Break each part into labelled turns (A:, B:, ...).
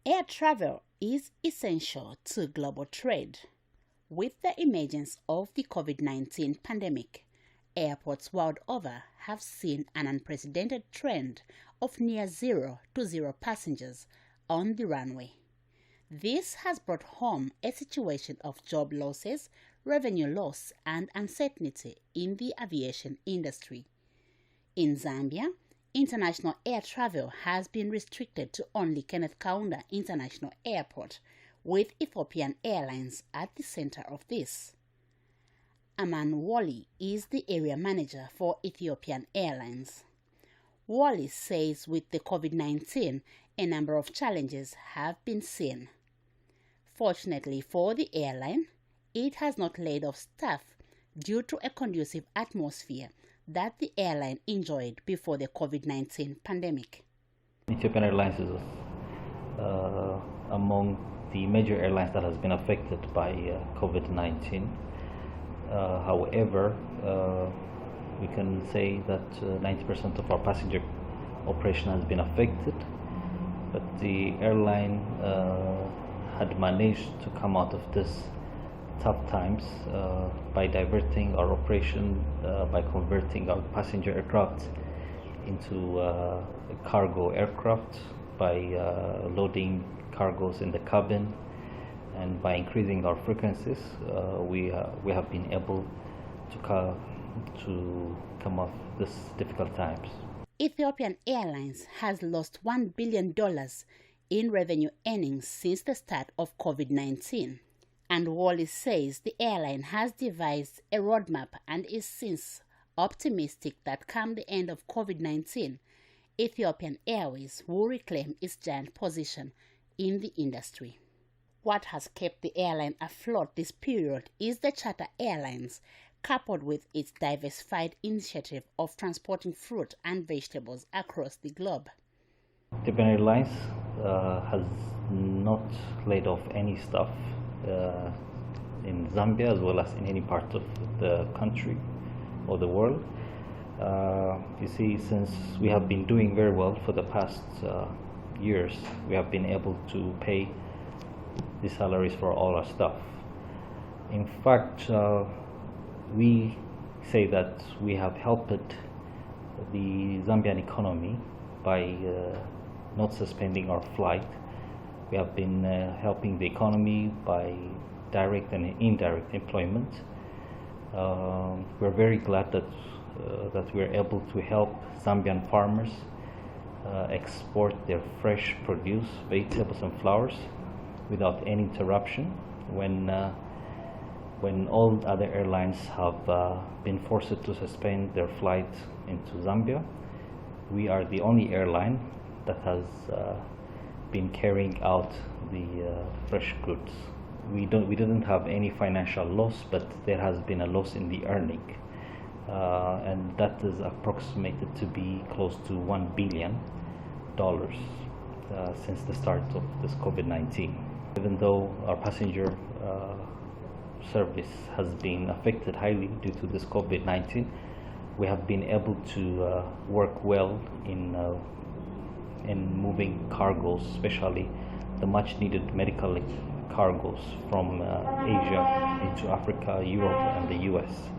A: Air travel is essential to global trade. With the emergence of the COVID-19 pandemic, airports world over have seen an unprecedented trend of near zero to zero passengers on the runway. This has brought home a situation of job losses, revenue loss, and uncertainty in the aviation industry. In Zambia, international air travel has been restricted to only Kenneth Kaunda International Airport, with Ethiopian Airlines at the center of this. Aman Wally is the area manager for Ethiopian Airlines. Wally says with the COVID-19, a number of challenges have been seen. Fortunately for the airline, it has not laid off staff due to a conducive atmosphere that the airline enjoyed before the COVID-19 pandemic.
B: Ethiopian Airlines is among the major airlines that has been affected by COVID-19. However, we can say that 90% of our passenger operation has been affected, but the airline had managed to come out of this tough times by diverting our operation, by converting our passenger aircraft into cargo aircraft, by loading cargoes in the cabin, and by increasing our frequencies. We have been able to come off this difficult times.
A: Ethiopian Airlines has lost $1 billion in revenue earnings since the start of COVID-19. And Wally says the airline has devised a roadmap and is since optimistic that come the end of COVID-19, Ethiopian Airways will reclaim its giant position in the industry. What has kept the airline afloat this period is the charter airlines, coupled with its diversified initiative of transporting fruit and vegetables across the globe.
B: Ethiopian Airlines has not laid off any staff in Zambia as well as in any part of the country or the world. You see, since we have been doing very well for the past years, we have been able to pay the salaries for all our staff. In fact, we say that we have helped the Zambian economy by not suspending our flight. We have been helping the economy by direct and indirect employment. We're very glad that we're able to help Zambian farmers export their fresh produce, vegetables and flowers without any interruption when all other airlines have been forced to suspend their flight into Zambia. We are the only airline that has been carrying out the fresh goods. We didn't have any financial loss, but there has been a loss in the earning, and that is approximated to be close to $1 billion since the start of this COVID-19. Even though our passenger service has been affected highly due to this COVID-19, we have been able to work well in moving cargoes, especially the much needed medical cargoes from Asia into Africa, Europe and the US.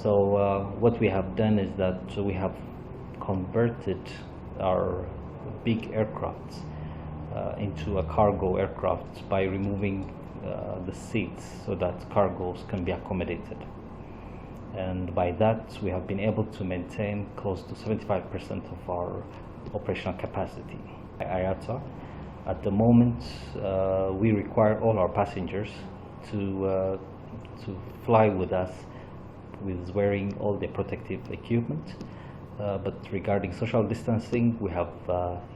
B: So what we have done is that we have converted our big aircrafts into a cargo aircraft by removing the seats so that cargoes can be accommodated. And by that, we have been able to maintain close to 75% of our operational capacity. IATA, at the moment, we require all our passengers to fly with us with wearing all the protective equipment. But regarding social distancing, we have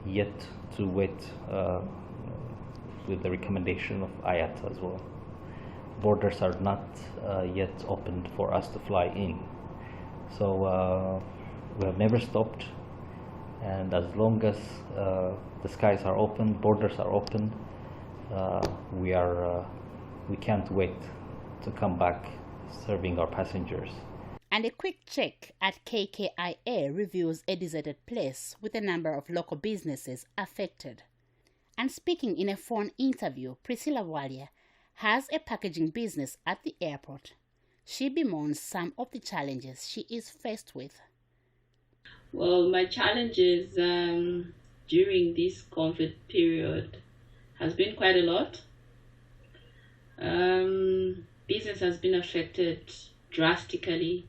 B: yet to wait with the recommendation of IATA as well. Borders are not yet opened for us to fly in. So we have never stopped, and as long as the skies are open, borders are open, we can't wait to come back serving our passengers.
A: And a quick check at KKIA reveals a deserted place with a number of local businesses affected. And speaking in a phone interview, Priscilla Walia has a packaging business at the airport. She bemoans some of the challenges she is faced with.
C: Well, my challenges during this COVID period has been quite a lot. Business has been affected drastically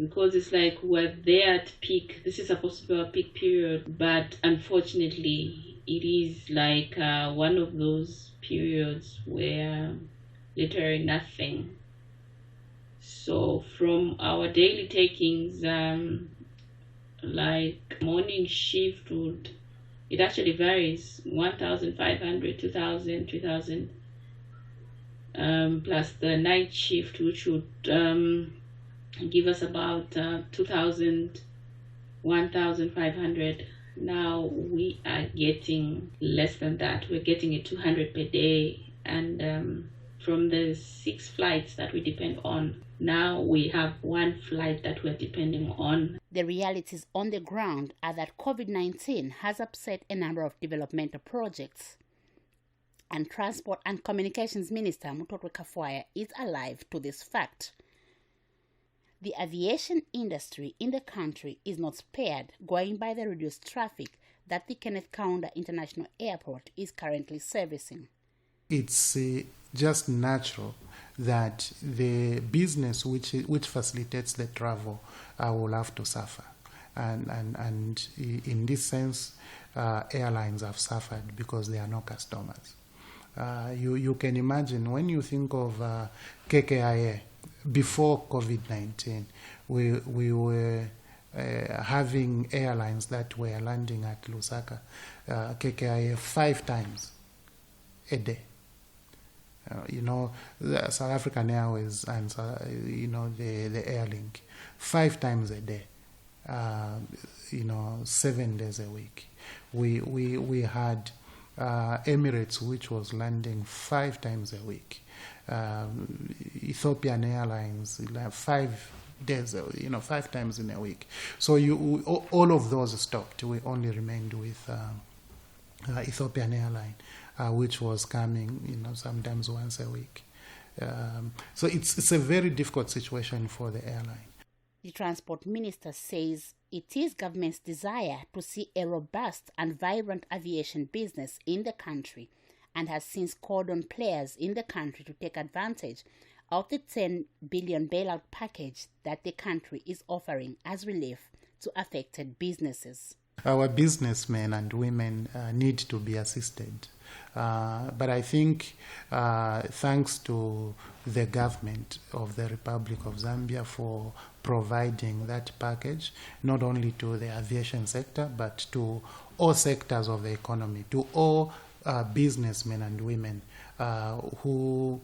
C: because it's like we're there at peak. This is supposed to be our peak period, but unfortunately, it is like one of those periods where literally nothing. So from our daily takings, like morning shift it actually varies, 1,500, 2,000, 3,000, plus the night shift, which would give us about 2,000, 1,500. Now we are getting less than that. We're getting a 200 per day, and from the 6 flights that we depend on, now we have 1 flight that we're depending on.
A: The realities on the ground are that COVID-19 has upset a number of developmental projects, and Transport and Communications Minister Mutotwe Kafwaya is alive to this fact. The aviation industry in the country is not spared, going by the reduced traffic that the Kenneth Kaunda International Airport is currently servicing.
D: It's just natural that the business which facilitates the travel will have to suffer. And in this sense, airlines have suffered because there are no customers. You can imagine when you think of KKIA, before COVID-19, we were having airlines that were landing at Lusaka, KKIA 5 times a day. The South African Airways and the Airlink, 5 times a day, 7 days a week. We had Emirates, which was landing 5 times a week. Ethiopian Airlines, 5 days, 5 times in a week. So all of those stopped. We only remained with Ethiopian Airline, which was coming, sometimes once a week. So it's a very difficult situation for the airline.
A: The Transport Minister says it is government's desire to see a robust and vibrant aviation business in the country, and has since called on players in the country to take advantage of the 10 billion bailout package that the country is offering as relief to affected businesses.
D: Our businessmen and women need to be assisted. But I think thanks to the government of the Republic of Zambia for providing that package, not only to the aviation sector, but to all sectors of the economy, to all businessmen and women who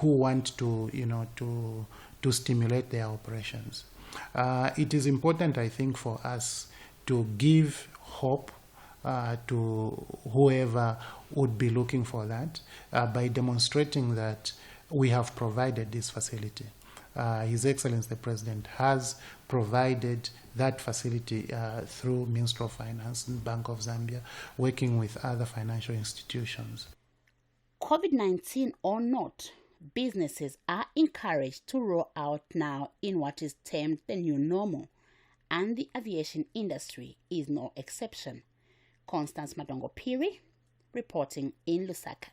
D: want to stimulate their operations. It is important, I think, for us to give hope to whoever would be looking for that by demonstrating that we have provided this facility. His Excellency the President has provided that facility through Ministry of Finance and Bank of Zambia, working with other financial institutions.
A: COVID-19 or not, businesses are encouraged to roll out now in what is termed the new normal, and the aviation industry is no exception. Constance Madongo Piri, reporting in Lusaka.